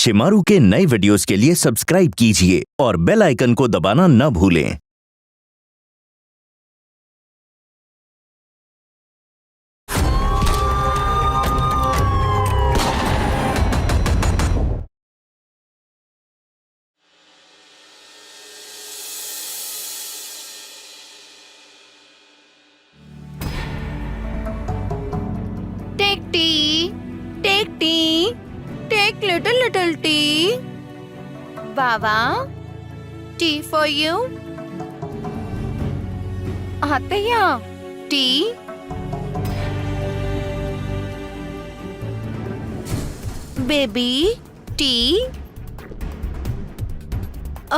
शिमारू के नए वीडियोस के लिए सब्सक्राइब कीजिए और बेल आइकन को दबाना न भूलें। Take tea, take tea, take little tea. Baba, tea for you. Attaya, tea. Baby, tea.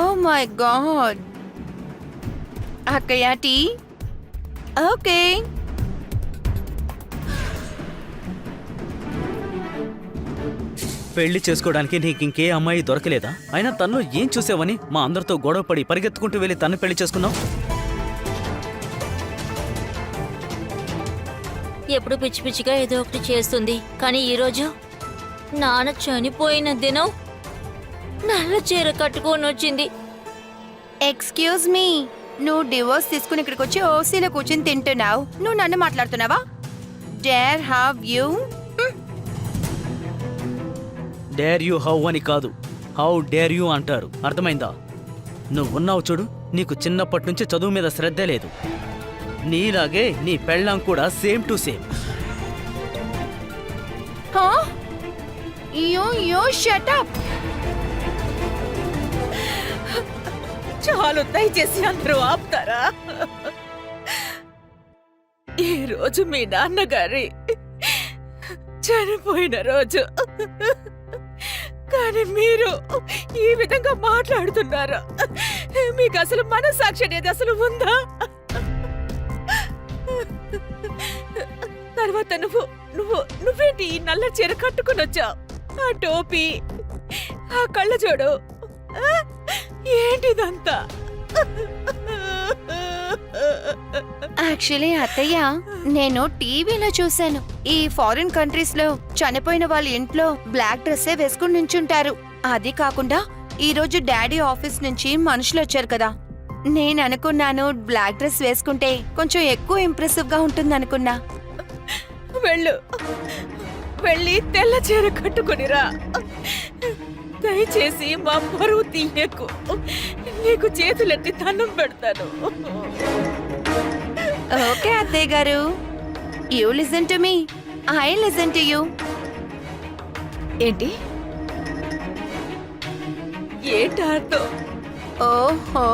Oh my God. Akkaya, tea. Okay. పెళ్లి చేసుకోవడానికి నీకు ఇంకే అమ్మాయి దొరకలేదా? అయినా తనలో ఏం చూసావని మా అందరితో గొడవపడి పరిగెత్తుకుంటూ వెళ్ళి తను పెళ్లి చేసుకున్నావు? ఎప్పుడు పిచ్చి పిచ్చిగా ఏదో ఒకటి చేస్తుంది. కానీ ఈరోజు నాన్న చనిపోయిన దినం నల్ల చీర కట్టుకొని వచ్చింది. ఎక్స్క్యూజ్ మీ, నువ్వు డివోర్స్ తీసుకుని ఇక్కడికి వచ్చి ఓసీలో కూర్చుని తింటున్నావు. నువ్వు నన్ను మాట్లాడుతున్నావా? Dare have you? Dare you how అని కాదు, హౌ డేర్ యూ అంటారు. అర్థమైందా? నువ్వున్నావు చూడు, నీకు చిన్నప్పటి నుంచి చదువు మీద శ్రద్ధ లేదు. నీలాగే నీ పెళ్ళాం కూడా same to same. You shut up. చాలు, దయచేసి అందరూ ఆపుతారా? ఈ రోజు మీ నాన్నగారి చనిపోయిన రోజు, కానీ మీరు ఈ విధంగా మాట్లాడుతున్నారు. మీకు అసలు మనస్సాక్షి అనేది అసలు ఉందా? తర్వాత నువ్వేంటి ఈ నల్ల చీర కట్టుకుని వచ్చావు? ఆ టోపీ, ఆ కళ్ళజోడు, ఏంటిదంతా? యాక్చువల్లీ అత్తయ్య, నేను టీవీలో చూశాను. ఈ ఫారిన్ కంట్రీస్ లో చనిపోయిన వాళ్ళ ఇంట్లో బ్లాక్ డ్రెస్సే వేసుకుని నించుంటారు. అది కాకుండా ఈ రోజు డాడీ ఆఫీస్ నుంచి మనుషులు వచ్చారు కదా, నేను అనుకున్నాను బ్లాక్ డ్రెస్ వేసుకుంటే కొంచెం ఎక్కువ ఇంప్రెసివ్ గా ఉంటుంది అనుకున్నా. వెళ్ళి తెల్ల చీర కట్టుకునిరా. దయచేసి మా పరువు తీయకు. నీకు చేతులెత్తి దండం పెడతాను. ఓకే అత్తయ్య గారు, you listen to me, I listen to you. ఏంటి ఏంటో? ఓహో,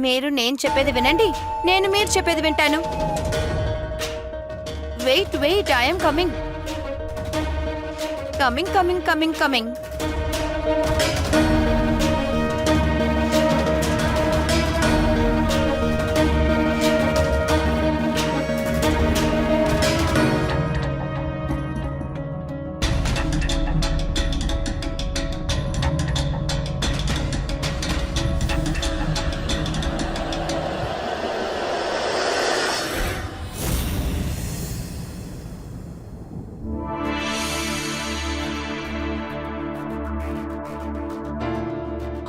మీరు నేను చెప్పేది వినండి, నేను మీరు చెప్పేది వింటాను. Wait wait, I'm coming coming coming coming coming.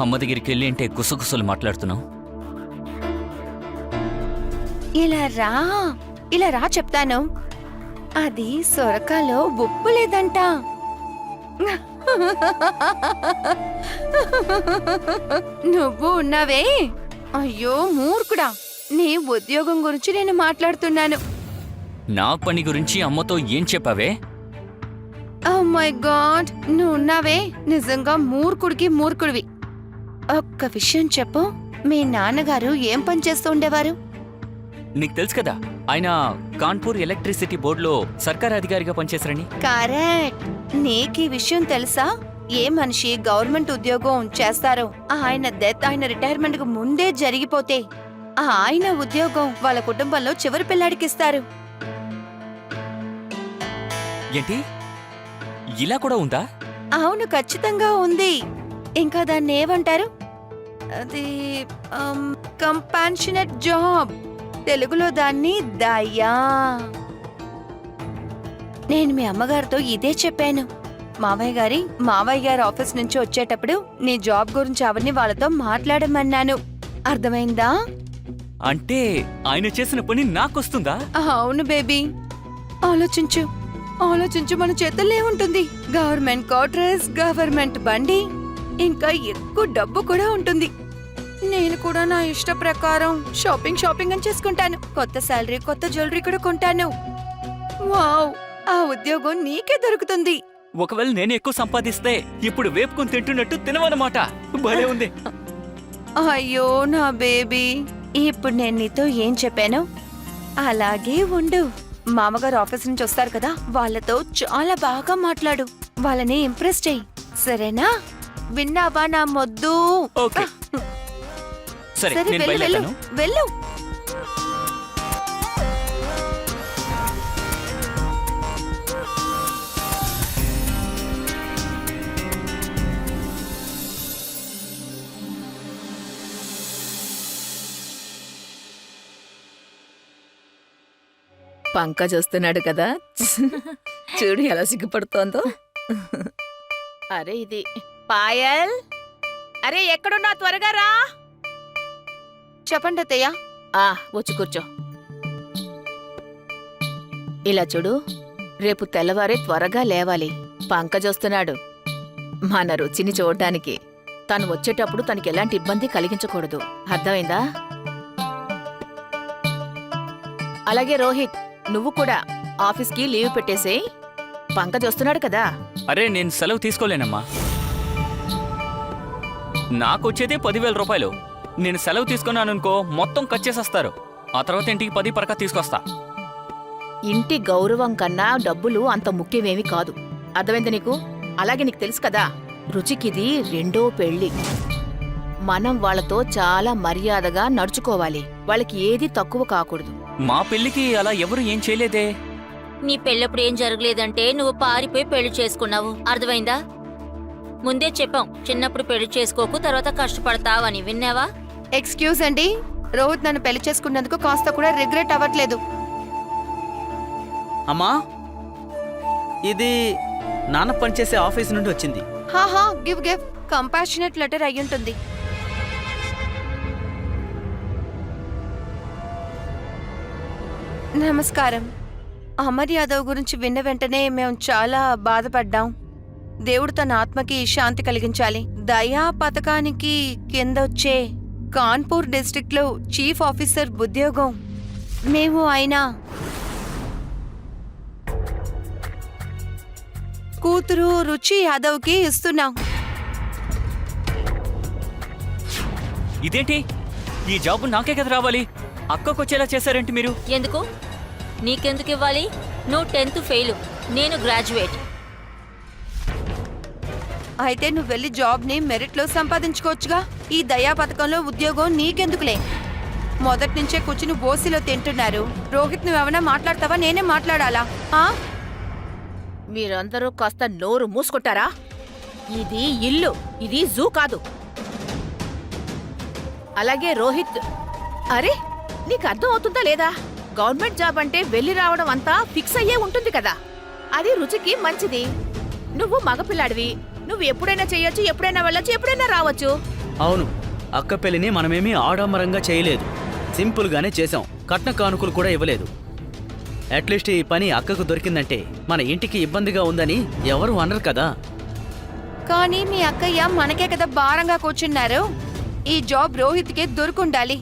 అమ్మ దగ్గరికి వెళ్ళి అంటే గుసగుసలు మాట్లాడుతున్నావు. ఇలా రా చెప్తాను. అది సొరకాలో ఉప్పు లేదంట. నువ్వు ఉన్నావే, అయ్యో మూర్ఖుడా, నీ ఉద్యోగం గురించి నేను మాట్లాడుతున్నాను. నా పని గురించి అమ్మతో ఏం చెప్పావే? ఓ మై గాడ్, నువ్వు ఉన్నావే, నిజంగా మూర్ఖుడివి. ఒక్క విషయం చెప్పు, మీ నాన్నగారు ఏం పని చేస్తూ ఉండేవారు? నీకు తెలుసు కదా, ఆయన కాన్పూర్ ఎలక్ట్రిసిటీ బోర్డులో సర్కార్ అధికారిగా పనిచేశారని. కరెక్ట్. నీకీ విషయం తెలుసా? ఏ మనిషి గవర్నమెంట్ ఉద్యోగం చేస్తారో ఆయన డెత్, ఆయన రిటైర్మెంట్ కు ముందే జరిగిపోతే ఆయన ఉద్యోగం వాళ్ళ కుటుంబంలో చివరి పిల్లాడికిస్తారు. ఏంటి, ఇలా కూడా ఉందా? అవును, ఖచ్చితంగా ఉంది. ఇంకా దాన్ని ఏమంటారు? అది కంపాన్షనేట్ జాబ్. తెలుగులో దాన్ని దయా. నేను మీ అమ్మగారితో ఇదే చెప్పాను. మావయ్య గారి ఆఫీస్ నుంచి వచ్చేటప్పుడు నీ జాబ్ గురించి అవన్నీ వాళ్ళతో మాట్లాడమన్నాను. అర్థమైందా? అంటే ఆయన చేసిన పని నాకొస్తుందా? అవును బేబీ. ఆలోచించు ఆలోచించు, మన చేతుల్లో ఉంటుంది. గవర్నమెంట్ క్వార్టర్స్, గవర్నమెంట్ బండి, ఇంకా ఎక్కువ డబ్బు కూడా ఉంటుంది. నేను కూడా నా ఇష్ట ప్రకారం షాపింగ్ అని చేసుకుంటాను. కొత్త శాలరీ, కొత్త జ్యువెలరీ కూడా కొంటాను. వావ్, ఆ ఉద్యోగం నీకే దొరుకుతుంది. ఒకవేళ నేను ఎక్కువ సంపాదిస్తే ఇప్పుడు వేపుకొని తింటున్నట్టు తినవన్నమాట. భలే ఉంది. అయ్యో నా బేబీ, ఇప్పుడు నేను నీతో ఏం చెప్పాను అలాగే ఉండు. మామగారు ఆఫీస్ నుంచి వస్తారు కదా, వాళ్ళతో చాలా బాగా మాట్లాడు. వాళ్ళని ఇంప్రెస్ చెయ్యి, సరేనా? విన్నావా నా మొద్దు? ఓకే. సరే, సరే, నేను వెళ్ళు వెళ్ళు బయలుదేరుతాను. వెళ్ళు. పంకజ్ వస్తున్నాడు కదా, చూడు ఎలా సిగ్గుపడుతోందో. అరే ఇది పాయల్, అరే ఎక్కడున్నా, త్వరగా రా. చెప్పండి అత్తయ్య. వచ్చి కూర్చో. ఇలా చూడు, రేపు తెల్లవారే త్వరగా లేవాలి. పంకజ్ వస్తున్నాడు మన రుచిని చూడ్డానికి. తను వచ్చేటప్పుడు తనకి ఎలాంటి ఇబ్బంది కలిగించకూడదు, అర్థమైందా? అలాగే రోహిత్, నువ్వు కూడా ఆఫీస్కి లీవ్ పెట్టేసేయ్. పంకజ్ వస్తున్నాడు కదా. అరే, నేను సెలవు తీసుకోలేనమ్మా. నాకొచ్చేదే 10,000 రూపాయలు. నేను సెలవు తీసుకున్నాననుకో మొత్తం కట్ చేసేస్తారు. ఆ తర్వాత ఇంటికి 10 పరక తీసుకొస్తా. ఇంటి గౌరవం కన్నా డబ్బులు అంత ముఖ్యమేమి కాదు, అర్థమైంది నీకు? అలాగే నీకు తెలుసు కదా, రుచికిది 2వ పెళ్లి. మనం వాళ్ళతో చాలా మర్యాదగా నడుచుకోవాలి. వాళ్ళకి ఏది తక్కువ కాకూడదు. మా పెళ్లికి అలా ఎవరు ఏం చేయలేదే. నీ పెళ్ళప్పుడు ఏం జరగలేదంటే నువ్వు పారిపోయి పెళ్లి చేసుకున్నావు, అర్థమైందా? ముందే చెప్పాం, చిన్నప్పుడు పెళ్లి చేసుకోకు, తర్వాత కష్టపడతావని. విన్నావా? ఎక్స్క్యూజ్ అండి, రోహిత్ నన్ను పెళ్లి చేసుకున్నందుకు కాస్త కూడా రిగ్రెట్ అవ్వట్లేదు. అమ్మా, ఇది నాన్న పనిచేసే ఆఫీస్ నుండి వచ్చింది. హాహా, గివ్ కంపాషనేట్ లెటర్ అయ్యుంటుంది. నమస్కారం. అమర్ యాదవ్ గురించి విన్న వెంటనే మేము చాలా బాధపడ్డాం. దేవుడు తన ఆత్మకి శాంతి కలిగించాలి. దయా పథకానికి కిందొచ్చే కాన్పూర్ డిస్ట్రిక్ట్ లో చీఫ్ ఆఫీసర్ ఉద్యోగం మేము ఆయన కూతురు రుచి యాదవ్కి ఇస్తున్నాం. ఇదేంటి, ఈ జాబ్ నాకే కదా రావాలి? అక్కకొచ్చేలా చేశారేంటి మీరు? ఎందుకు? నీకెందుకు ఇవ్వాలి? నువ్వు 10th ఫెయిల్, నేను గ్రాడ్యుయేట్. అయితే నువ్వు వెళ్ళి జాబ్ ని మెరిట్ లో సంపాదించుకోవచ్చుగా. ఈ దయా పథకంలో ఉద్యోగం నీకెందుకులే. మొదటి నుంచే కూర్చుని బోసిలో తింటున్నారు. రోహిత్, నువ్వేమైనా మాట్లాడతావా? నేనే మాట్లాడాలా? మీరందరూ కాస్త నోరు మూసుకుంటారా? ఇది ఇల్లు, ఇది జూ కాదు. అలాగే రోహిత్, అరే నీకు అర్థం అవుతుందా లేదా? గవర్నమెంట్ జాబ్ అంటే వెళ్ళి రావడం అంతా ఫిక్స్ అయ్యే ఉంటుంది కదా. అది రుచికి మంచిది. నువ్వు మగపిల్లాడివి, నువ్వు ఎప్పుడైనా చెయ్యొచ్చు, ఎప్పుడైనా వెళ్ళొచ్చు, ఎప్పుడైనా రావచ్చు. అవును, అక్క పెళ్లిని మనమేమీ ఆడంబరంగా చేయలేదు, సింపుల్గానే చేసాం. కట్న కానుకలు కూడా ఇవ్వలేదు. అట్లీస్ట్ ఈ పని అక్కకు దొరికిందంటే మన ఇంటికి ఇబ్బందిగా ఉందని ఎవరు అనరు కదా. కానీ మీ అక్కయ్య మనకే కదా భారంగా కూర్చున్నారు. ఈ జాబ్ రోహిత్కే దొరుకుండాలి.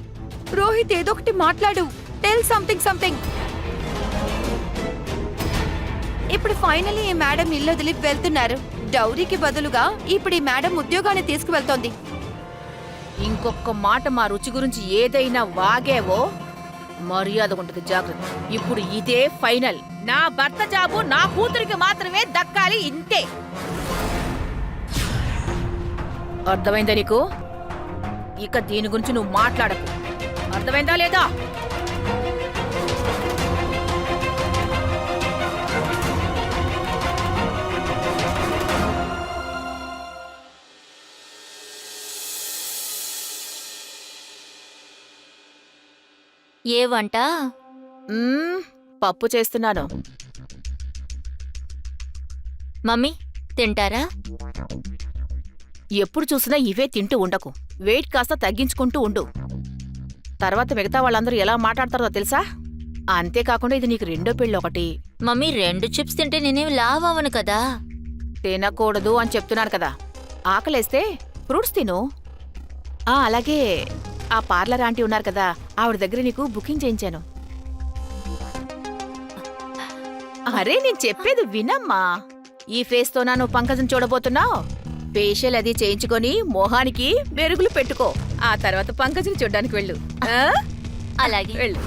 రోహిత్, ఏదో ఒకటి మాట్లాడు. Tell something. ఇప్పుడు ఫైనలీ ఈ మేడం ఇల్లు వదిలి వెళ్తున్నారు. డౌరీకి బదులుగా ఇప్పుడు ఈ మేడం ఉద్యోగాన్ని తీసుకువెళ్తోంది. ఇంకొక మాట మా రుచి గురించి ఏదైనా వాగేవో మర్యాద ఉంటుంది, జాగ్రత్త. ఇప్పుడు ఇదే ఫైనల్. నా భర్త జాబు నా కూతురికి మాత్రమే దక్కాలి, ఇంతే. అర్థమైందా నీకు? ఇక దీని గురించి నువ్వు మాట్లాడకు, అర్థమైందా లేదా? ఏ వంట? పప్పు చేస్తున్నాను. మమ్మీ, తింటారా? ఎప్పుడు చూసినా ఇవే తింటూ ఉండకు. వెయిట్ కాస్త తగ్గించుకుంటూ ఉండు. తర్వాత మిగతా వాళ్ళందరూ ఎలా మాట్లాడతారో తెలుసా? అంతేకాకుండా ఇది నీకు రెండో పెళ్ళి ఒకటి. మమ్మీ 2 చిప్స్ తింటే నేనేమి లావ్ అవ్వను కదా. తినకూడదు అని చెప్తున్నాను కదా. ఆకలేస్తే ఫ్రూట్స్ తిను. అలాగే ఆ పార్లర్ ఆంటీ ఉన్నారు కదా, ఆవిడ దగ్గర నీకు బుకింగ్ చేయించాను. అరే నేను చెప్పేది వినమ్మా. ఈ ఫేస్ తోనా నువ్వు పంకజం చూడబోతున్నావు? ఫేషియల్ అది చేయించుకొని మొహానికి మెరుగులు పెట్టుకో. ఆ తర్వాత పంకజం చూడ్డానికి వెళ్ళు. అలాగే. వెళ్ళు.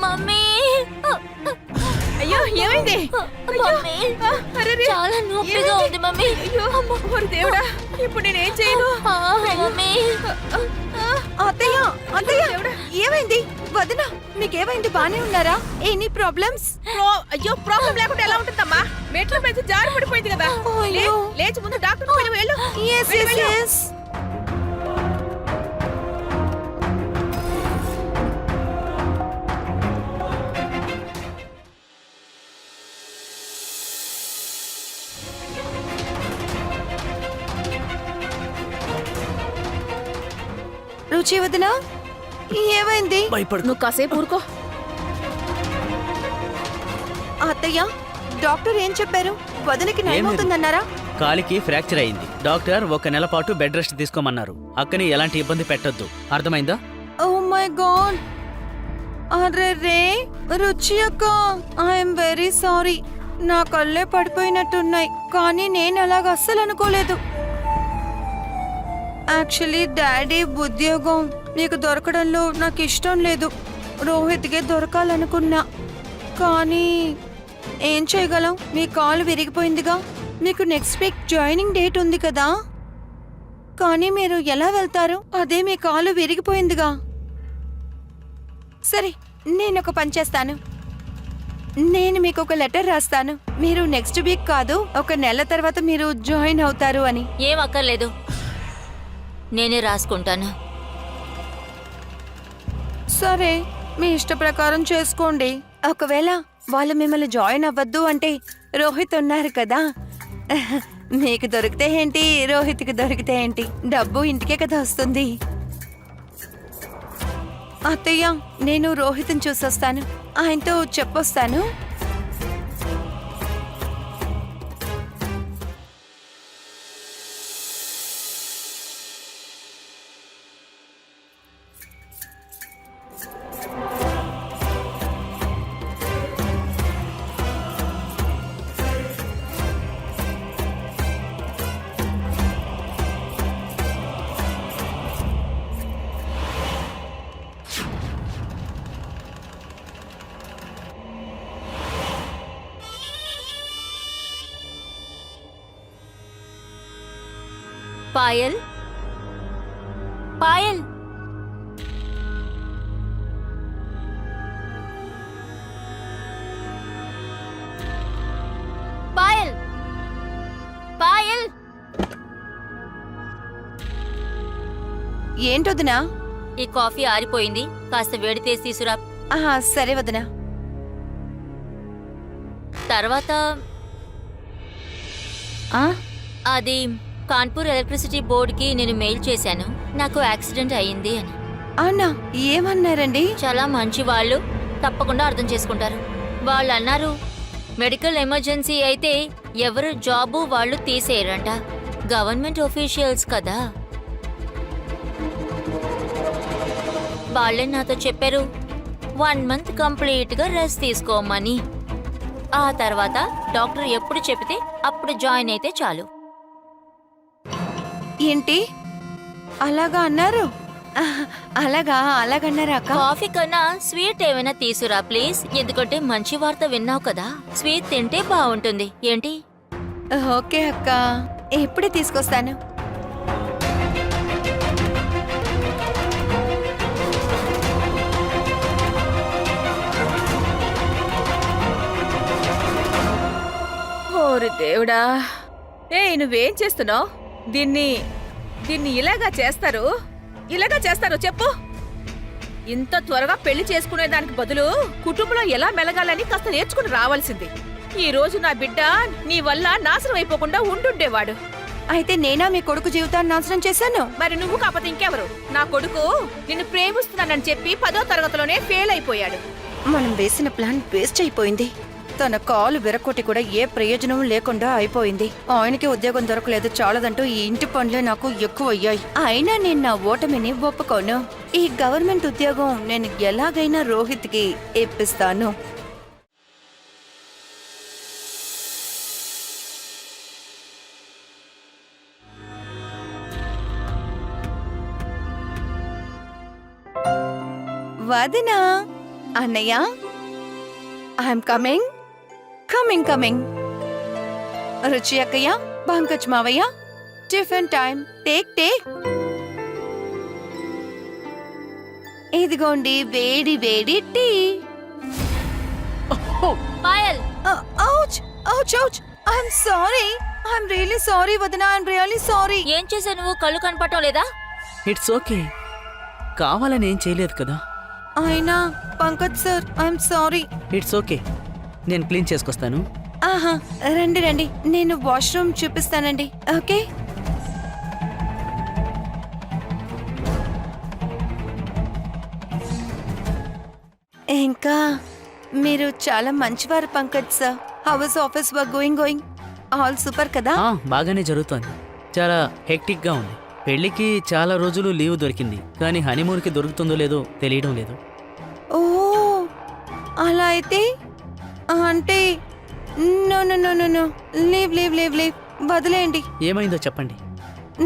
మమ్మీ, అయ్యో ఏమైంది? మమ్మీ, చాలా నొప్పిగా ఉంది మమ్మీ. దేవుడా, ఇప్పుడు నేనేం చేయను? మమ్మీ, అత్తయ్య అత్తయ్య ఏమైంది? వదిన మీకేమైంది? బానే ఉన్నారా? Any problems? అయ్యో ప్రాబ్లం లేకుండా ఎలా ఉంటుందమ్మా? మెట్ల మీద జారి పడిపోయింది కదా. అయ్యో. లేచి ముందు డాక్టర్ వెళ్ళు. Yes, yes, yes. రుచి వదినా ఏమైంది? భయపడు. నువ్వు కాసేపు ఊరుకో. అత్తయ్య డాక్టర్ ఏం చెప్పారు? వదినకి నయమవుతుందన్నారా? కాలికి ఫ్రాక్చర్ అయింది. డాక్టర్ 1 నెల పాటు బెడ్ రెస్ట్ తీసుకోమన్నారు. అక్కని ఎలాంటి ఇబ్బంది పెట్టొద్దు. అర్థమైందా? Oh my God. అరే రే రుచి అక్క, ఐఎమ్ వెరీ సారీ. నా కళ్ళే పడిపోయినట్టున్నాయి, కానీ నేను అలాగ అస్సలు అనుకోలేదు. యాక్చువల్లీ డాడీ ఉద్యోగం మీకు దొరకడంలో నాకు ఇష్టం లేదు. రోహిత్కే దొరకాలనుకున్నా, కానీ ఏం చేయగలం? మీ కాలు విరిగిపోయిందిగా. మీకు నెక్స్ట్ వీక్ జాయినింగ్ డేట్ ఉంది కదా, కానీ మీరు ఎలా వెళ్తారు? అదే మీ కాలు విరిగిపోయిందిగా. సరే, నేను ఒక పని చేస్తాను. నేను మీకు ఒక లెటర్ రాస్తాను. మీరు నెక్స్ట్ వీక్ కాదు, 1 నెల తర్వాత మీరు జాయిన్ అవుతారు అని. ఏం అక్కర్లేదు, నేనే రాసుకుంటాను. సరే, మీ ఇష్ట ప్రకారం చేసుకోండి. ఒకవేళ వాళ్ళు మిమ్మల్ని జాయిన్ అవ్వద్దు అంటే రోహిత్ ఉన్నారు కదా, మీకు దొరికితే ఏంటి, రోహిత్కి దొరికితే ఏంటి, డబ్బు ఇంటికే కదా వస్తుంది. అత్తయ్య, నేను రోహిత్ని చూసొస్తాను, ఆయనతో చెప్పొస్తాను. పాయల్, పాయల్, పాయల్, పాయల్. ఏంటొదినా? ఈ కాఫీ ఆరిపోయింది, కాస్త వేడి చేసి తీసురా. సరే వదినా. తర్వాత అది కాన్పూర్ ఎలక్ట్రిసిటీ బోర్డుకి నేను మెయిల్ చేశాను, నాకు యాక్సిడెంట్ అయ్యింది అని. అవునా? ఏమన్నారండి? చాలా మంచి వాళ్ళు, తప్పకుండా అర్థం చేసుకుంటారు. వాళ్ళు అన్నారు, మెడికల్ ఎమర్జెన్సీ అయితే ఎవరు జాబు వాళ్ళు తీసేయరంట, గవర్నమెంట్ ఆఫీషియల్స్ కదా. వాళ్ళే నాతో చెప్పారు, 1 మంత్ కంప్లీట్ గా రెస్ట్ తీసుకోమని. ఆ తర్వాత డాక్టర్ ఎప్పుడు చెబితే అప్పుడు జాయిన్ అయితే చాలు. ఏంటి అలాగా అన్నారు? అలాగన్నారా అక్క? కాఫీ కన్నా స్వీట్ ఏమైనా తీసురా ప్లీజ్, ఎందుకంటే మంచి వార్త విన్నావు కదా, స్వీట్ తింటే బాగుంటుంది. ఏంటి? ఓకే అక్క, ఇప్పుడే తీసుకొస్తాను. ఓరి దేవుడా! నువ్వేం చేస్తున్నావు? దీన్ని ఇలాగా చేస్తారు చెప్పు. ఇంత త్వరగా పెళ్లి చేసుకునే దానికి బదులు కుటుంబంలో ఎలా మెలగాలని కాస్త నేర్చుకుని రావాల్సింది. ఈ రోజు నా బిడ్డ నీ వల్ల నాశనం అయిపోకుండా ఉండుండేవాడు. అయితే నేనా మీ కొడుకు జీవితాన్ని నాశనం చేశాను? మరి నువ్వు కాకపోతే ఇంకెవరు? నా కొడుకు నిన్ను ప్రేమిస్తున్నానని చెప్పి 10వ తరగతిలోనే ఫెయిల్ అయిపోయాడు. మనం వేసిన ప్లాన్ వేస్ట్ అయిపోయింది. తన కాలు విరక్కొట్టి కూడా ఏ ప్రయోజనం లేకుండా అయిపోయింది. ఆయనకి ఉద్యోగం దొరకలేదు చాలదంటూ ఈ ఇంటి పనులే నాకు ఎక్కువయ్యాయి. అయినా నేను నా ఓటమిని ఒప్పుకోను. ఈ గవర్నమెంట్ ఉద్యోగం నేను ఎలాగైనా రోహిత్కి ఇప్పిస్తాను. వదినా, అన్నయ్య, ఐఎమ్ కమింగ్. రుచి అక్కయ్య, పంకజ్ మావయ్య, టిఫిన్ టైం. టేక్. ఇదిగోండి వేడి వేడి tea. Payal, ouch. I'm sorry. I'm really sorry వదినా, ఐఎమ్ రియల్లీ సారీ. ఏం చేసావు నువ్వు? కళ్ళు కనపడటం లేదా? ఇట్స్ ఓకే, కావాలని ఏం చేయలేదు కదా. అయినా Pankaj sir, I'm sorry. It's okay, నేను క్లీన్ చేసుకొస్తాను. ఆహా, రండి, నేను వాష్రూమ్ చూపిస్తానండి. ఓకే. ఇంకా మీరు చాలా మంచివారు Pankaj sir. How was office work going? All super కదా? బాగానే జరుగుతోంది. చాలా హెక్టిక్ గా ఉంది. పెళ్లికి చాలా రోజులు లీవ్ దొరికింది, కానీ హనీమూన్కి దొరుకుతుందో లేదో తెలియడం లేదు. ఓ, అలా అయితే అంటే నో, లీవ్ వదిలేయండి. ఏమైందో చెప్పండి.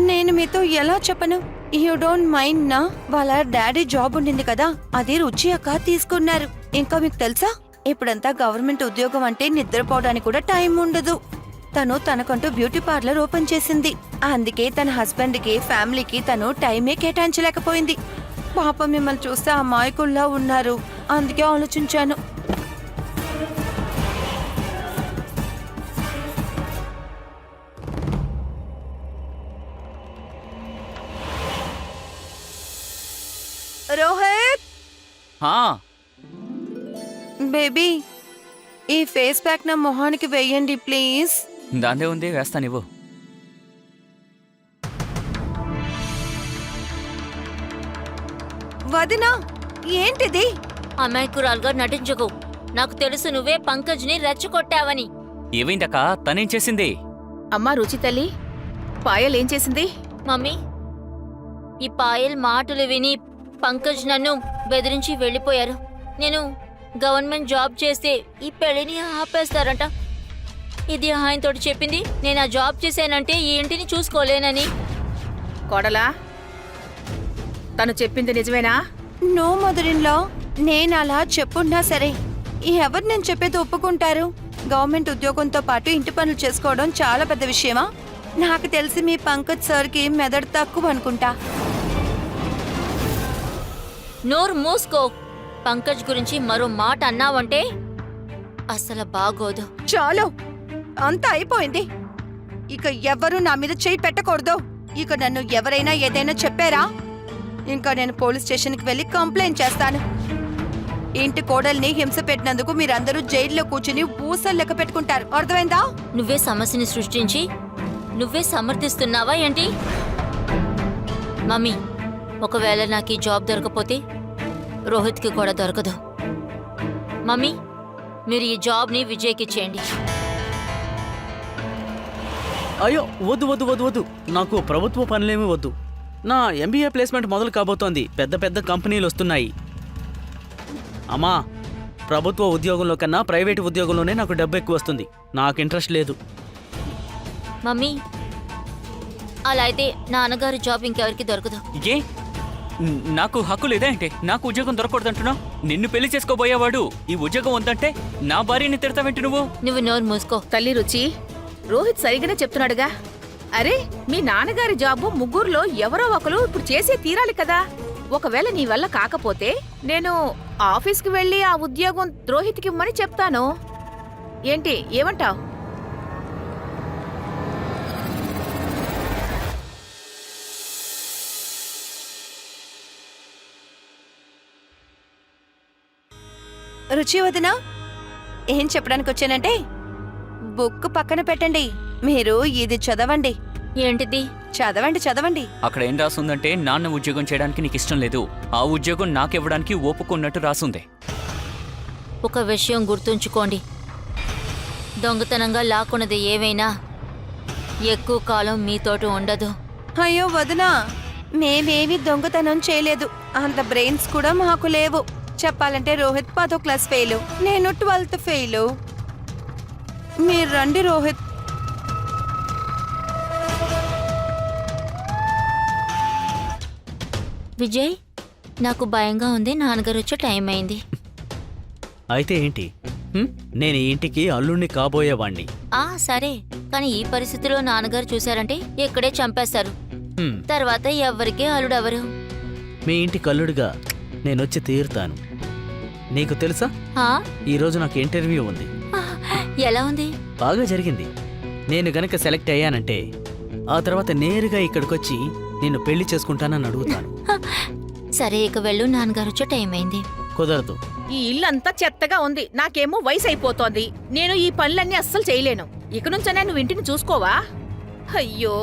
నేను మీతో ఎలా చెప్పను? యూ డోంట్ మైండ్ నా? వాళ్ళ డాడీ జాబ్ ఉండింది కదా, అది రుచి అక్క తీసుకున్నారు. ఇంకా మీకు తెలుసా, ఇప్పుడంతా గవర్నమెంట్ ఉద్యోగం అంటే నిద్రపోవడానికి కూడా టైం ఉండదు. తను తనకంటూ బ్యూటీ పార్లర్ ఓపెన్ చేసింది. అందుకే తన హస్బెండ్ కి, ఫ్యామిలీకి తను టైమే కేటాయించలేకపోయింది. పాప మిమ్మల్ని చూస్తే అమాయకుల్లా ఉన్నారు, అందుకే ఆలోచించాను. రోహిత్ బేబీ, ఈ ఫేస్ ప్యాక్ నా మొహానికి వేయండి ప్లీజ్. దాందే ఉంది, వేస్తానివ్వు. వదినా, ఏంటిది? అమాయకురాలుగా నటించకు. నాకు తెలుసు నువ్వే పంకజ్ ని రెచ్చగొట్టావని. ఏమైందక్క? తనేం చేసింది? అమ్మా రుచి తల్లి, పాయల్ ఏం చేసింది? మమ్మీ, ఈ పాయల్ మాటలు విని పంకజ్ నన్ను బెదిరించి వెళ్ళిపోయారు. నేను గవర్నమెంట్ జాబ్ చేస్తే ఈ పెళ్లిని ఆపేస్తారంట. ఇది ఆయనతోటి చెప్పింది. నేను ఆ జాబ్ చేశానంటే ఈ ఇంటిని చూసుకోలేనని. కోడలా, తను చెప్పింది నిజమేనా? నో మదర్ ఇన్ లా, నేను అలా చెప్పున్నా సరే ఎవరు నేను చెప్పేది ఒప్పుకుంటారు? గవర్నమెంట్ ఉద్యోగంతో పాటు ఇంటి పనులు చేసుకోవడం చాలా పెద్ద విషయమా? నాకు తెలిసి మీ పంకజ్ సార్కి మెదడు తక్కువ అనుకుంటా. నోరు మూసుకో. పంకజ్ గురించి మరో మాట అన్నావంటే అసలు బాగోదు. చాలు, అంతా అయిపోయింది. ఇక ఎవరు నా మీద చేయి పెట్టకూడదు. ఇక నన్ను ఎవరైనా ఏదైనా చెప్పారా, ఇంకా నేను పోలీస్ స్టేషన్కి వెళ్ళి కంప్లైంట్ చేస్తాను. ఇంటి కోడల్ని హింస పెట్టినందుకు మీరందరూ జైల్లో కూర్చుని ఊసలు లెక్క పెట్టుకుంటారు. అర్థమైందా? నువ్వే సమస్యని సృష్టించి నువ్వే సమర్థిస్తున్నావా ఏంటి? మమ్మీ, ఒకవేళ నాకు ఈ జాబ్ దొరకపోతే రోహిత్కి కూడా దొరకదు. మమ్మీ, మీరు ఈ జాబ్ని విజయ్కి ఇచ్చేయండి. అయ్యో, వద్దు. నాకు ప్రభుత్వ పనులేమీ వద్దు. నా MBA ప్లేస్మెంట్ మొదలు కాబోతోంది. పెద్ద పెద్ద కంపెనీలు వస్తున్నాయి. అమ్మా ప్రభుత్వ ఉద్యోగంలో కన్నా ప్రైవేట్ ఉద్యోగంలోనే నాకు డబ్బు ఎక్కువ వస్తుంది. నాకు ఇంట్రెస్ట్ లేదు. మమ్మీ అలా అయితే నాన్నగారి జాబ్ ఇంకెవరికి దొరకదు. ఏ నాకు హక్కు లేదా ఏంటి? నాకు ఉద్యోగం దొరకకూడదంటున్నావు? నిన్ను పెళ్లి చేసుకోబోయేవాడు ఈ ఉద్యోగం వద్దంటే నా భార్యని తిడతావేంటి నువ్వు? నువ్వు నోరు మూసుకో. తల్లి రుచి, రోహిత్ సరిగానే చెప్తున్నాడుగా. అరే, మీ నాన్నగారి జాబు ముగ్గురులో ఎవరో ఒకరు ఇప్పుడు చేసే తీరాలి కదా. ఒకవేళ నీ వల్ల కాకపోతే నేను ఆఫీస్కి వెళ్ళి ఆ ఉద్యోగం రోహిత్కి ఇమ్మని చెప్తాను. ఏంటి, ఏమంటావ్? రుచి వదినా, ఏం చెప్పడానికి వచ్చానంటే బుక్ పక్కన పెట్టండి, మీరు ఇది చదవండి. ఏంటిది? చదవండి చదవండి. అక్కడ ఏం రాసుందంటే నాన్న ఉద్యోగం చేయడానికి నీకు ఇష్టం లేదు, ఆ ఉద్యోగం నాకివ్వడానికి ఒప్పుకున్నట్టు రాసుంది. ఒక విషయం గుర్తుంచుకోండి, దొంగతనంగా లాక్కున్నది ఏవైనా ఎక్కువ కాలం మీతోటి ఉండదు. అయ్యో వదినా, మేమేమి దొంగతనం చేయలేదు, అంత బ్రెయిన్స్ కూడా మాకు లేవు. చెప్పాలంటే రోహిత్ 10వ క్లాస్ ఫెయిల్, నేను 12th ఫెయిల్. మీరు రండి రోహిత్. విజయ్, నాకు భయంగా ఉంది. నాన్నగారు వచ్చే టైం అయింది. అయితే ఏంటి? నేను ఈ ఇంటికి అల్లుణ్ణి కాబోయేవాణ్ణి. సరే, కానీ ఈ పరిస్థితిలో నాన్నగారు చూశారంటే ఇక్కడే చంపేస్తారు. హ్మ్, తర్వాత ఎవ్వరికీ అల్లుడెవరు? మీ ఇంటికి అల్లుడిగా నేనొచ్చి తీరుతాను. నీకు తెలుసా, ఆ? ఈరోజు నాకు ఇంటర్వ్యూ ఉంది. ఎలా ఉంది? బాగా జరిగింది. నేను గనక సెలెక్ట్ అయ్యానంటే ఆ తర్వాత నేరుగా ఇక్కడికొచ్చి నిన్ను పెళ్లి చేసుకుంటానని అడుగుతాను. సరే, ఇక వెళ్ళు, నాన్నగారు వచ్చే టైం అయింది. కుదరదు. ఈ ఇల్లంతా చెత్తగా ఉంది. నాకేమో వయసు అయిపోతోంది. నేను ఈ పనులన్నీ అస్సలు చేయలేను. ఇక నుంచనే నువ్వు ఇంటిని చూసుకోవా? అయ్యో,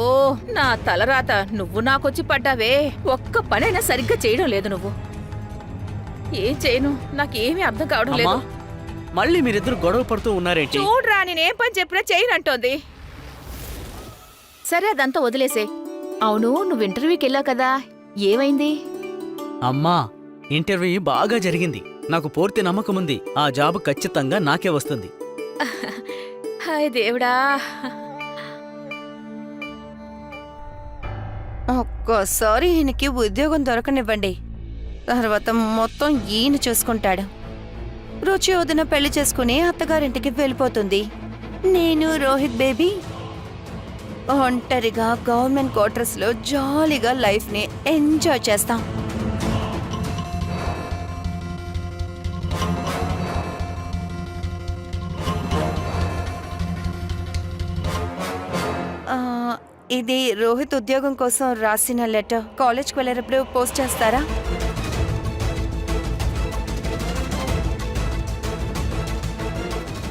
నా తలరాత. నువ్వు నాకొచ్చి పడ్డావే. ఒక్క పనైనా సరిగ్గా చేయడం లేదు నువ్వు. ఏం చేయను, నాకేమీ అర్థం కావడం అమ్మా, లేదు. మళ్ళీ మీరిద్దరు గొడవ పడుతూ ఉన్నారేంటి? చూడరా, నేనేం పని చెప్పినా చేయనంటోంది. సరే, అదంతా వదిలేసే. అవును, నువ్వు ఇంటర్వ్యూకి వెళ్ళావు కదా, ఏమైంది? అమ్మా, ఇంటర్వ్యూ బాగా జరిగింది. నాకు పూర్తి నమ్మకం ఉంది, ఆ జాబ్ ఖచ్చితంగా నాకే వస్తుంది. హాయ్ దేవుడా. ఒక్కోసారి ఈయనకి ఉద్యోగం దొరకనివ్వండి, తర్వాత మొత్తం ఈయన చూసుకుంటాడు. రుచి వదిన పెళ్లి చేసుకుని అత్తగారింటికి వెళ్ళిపోతుంది. నేను రోహిత్ బేబీ ఒంటరిగా గవర్నమెంట్ క్వార్టర్స్ లో జాలీగా లైఫ్ ని ఎంజాయ్ చేస్తాం. ఇది రోహిత్ ఉద్యోగం కోసం రాసిన లెటర్. కాలేజ్కి వెళ్ళేటప్పుడు పోస్ట్ చేస్తారా?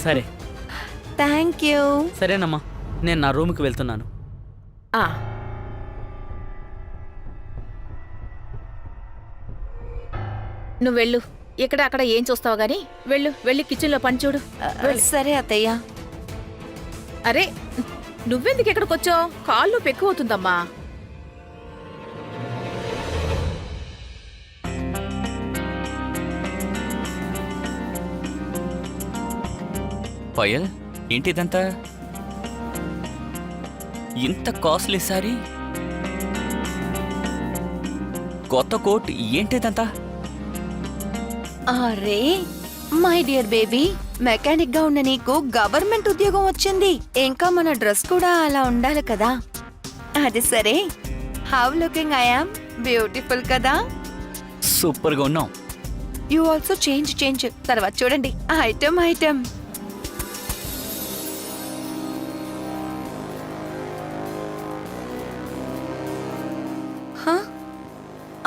సరే. Thank you. సరేనమ్మా, నేను నా రూమ్కి వెళ్తున్నాను. ఆ, నువ్వు వెళ్ళు. ఇక్కడ అక్కడ ఏం చూస్తావు గాని వెళ్ళు. వెళ్ళి కిచెన్లో పని చూడు. సరే అత్తయ్య. అరే, నువ్వెందుకు ఎక్కడికి వచ్చావు? కాళ్ళు పెక్కువ అవుతుందమ్మా. పయల్, ఏంటిదంతా? ఇంత కాస్ట్లీ సారీ, కొత్త కోట్, ఏంటిదంతా? అరే మై డియర్ బేబీ, మెకానిక్ గా ఉన్న నీకు గవర్నమెంట్ ఉద్యోగం వచ్చింది. ఇంకా మన డ్రెస్ కూడా అలా ఉండాలి కదా. అది సరే, how looking I am? Beautiful కదా? సూపర్గా ఉన్నావు. You also change. తర్వాత చూడండి, ఐటమ్.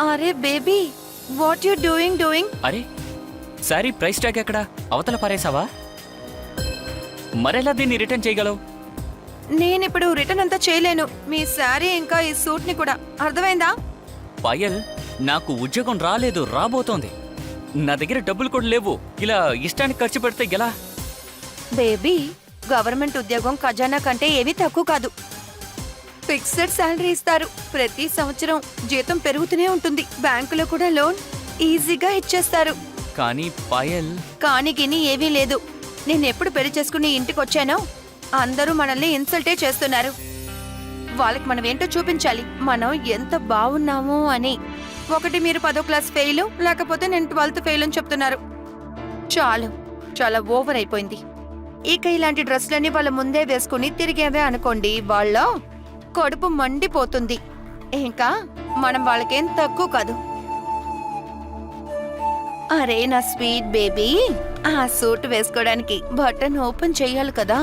అరే బేబీ, వాట్ యు డూయింగ్? అరే, సారీ ప్రైస్ ట్యాగ్ ఎక్కడా? అవతల పారేసావా? మరెలా దీన్ని రిటర్న్ చేయగలవు? నేనిప్పుడు రిటర్న్ అంతా చేయలేను. మీ శారీ ఇంకా ఈ సూట్ ని కూడా. అర్థమైందా? పయల్, నాకు ఉద్యోగం రాలేదు, రాబోతోంది. నా దగ్గర డబ్బులు కూడా లేవు. ఇలా ఇష్టానికి ఖర్చు పెడితే ఎలా? బేబీ, గవర్నమెంట్ ఉద్యోగం ఖజానా కంటే ఏమీ తక్కువ కాదు. ఫిక్స్డ్ శాలరీ ఇస్తారు. ప్రతి సంవత్సరం జీతం పెరుగుతూనే ఉంటుంది. బ్యాంకులో కూడా లోన్ ఈజీగా ఇచ్చేస్తారు. కానీ పాయల్ కానీ గిని ఏమీ లేదు. నేను ఎప్పుడు పెళ్లి చేసుకుని ఇంటికి వచ్చానో అందరూ మనల్ని ఇన్సల్టే చేస్తున్నారు. వాళ్ళకి మనం ఏంటో చూపించాలి, మనం ఎంత బాగున్నాము అని. ఒకటి మీరు 10వ క్లాస్ ఫెయిల్, లేకపోతే నేను 12th ఫెయిల్ అని చెప్తున్నారు. చాలా ఓవర్ అయిపోయింది. ఇక ఇలాంటి డ్రెస్లన్నీ వాళ్ళ ముందే వేసుకుని తిరిగేవే అనుకోండి, వాళ్ళ కడుపు మండిపోతుంది. ఇంకా మనం వాళ్ళకేం తక్కువ కాదు. అరే నా స్వీట్ బేబీ, ఆ సూట్ వేసుకోవడానికి బటన్ ఓపెన్ చెయ్యాలి కదా.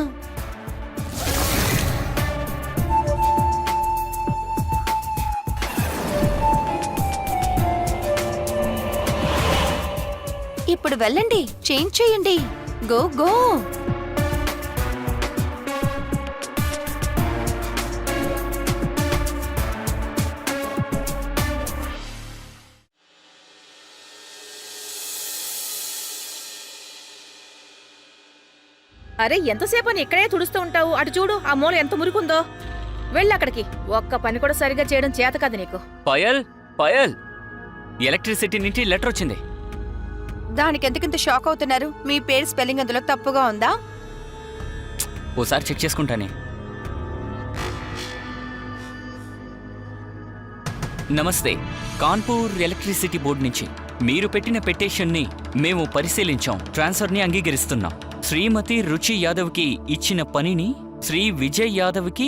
ఇప్పుడు వెళ్ళండి, చేంజ్ చేయండి. Go go. అరే ఎంతసేపు అని ఇక్కడే తుడుస్తూ ఉంటావు? అటు చూడు, ఆ మూల ఎంత మురికుందో. వెళ్ళి అక్కడికి. ఒక్క పని కూడా సరిగా చేయడం చేత కాదు నీకు. పాయల్ పాయల్ ఎలక్ట్రిసిటీ నుంచి లెటర్ వచ్చింది. దానికి ఎందుకింత షాక్ అవుతున్నారు? మీ పేరు స్పెల్లింగ్ అందులో తప్పుగా ఉందా? ఓసారి చెక్ చేసుకుంటానే. నమస్తే, కాన్పూర్ ఎలక్ట్రిసిటీ బోర్డు నుంచి మీరు పెట్టిన పెటిషన్ని మేము పరిశీలించాం. ట్రాన్స్ఫర్ని అంగీకరిస్తున్నాం. శ్రీమతి రుచి యాదవ్కి ఇచ్చిన పనిని శ్రీ విజయ్ యాదవ్కి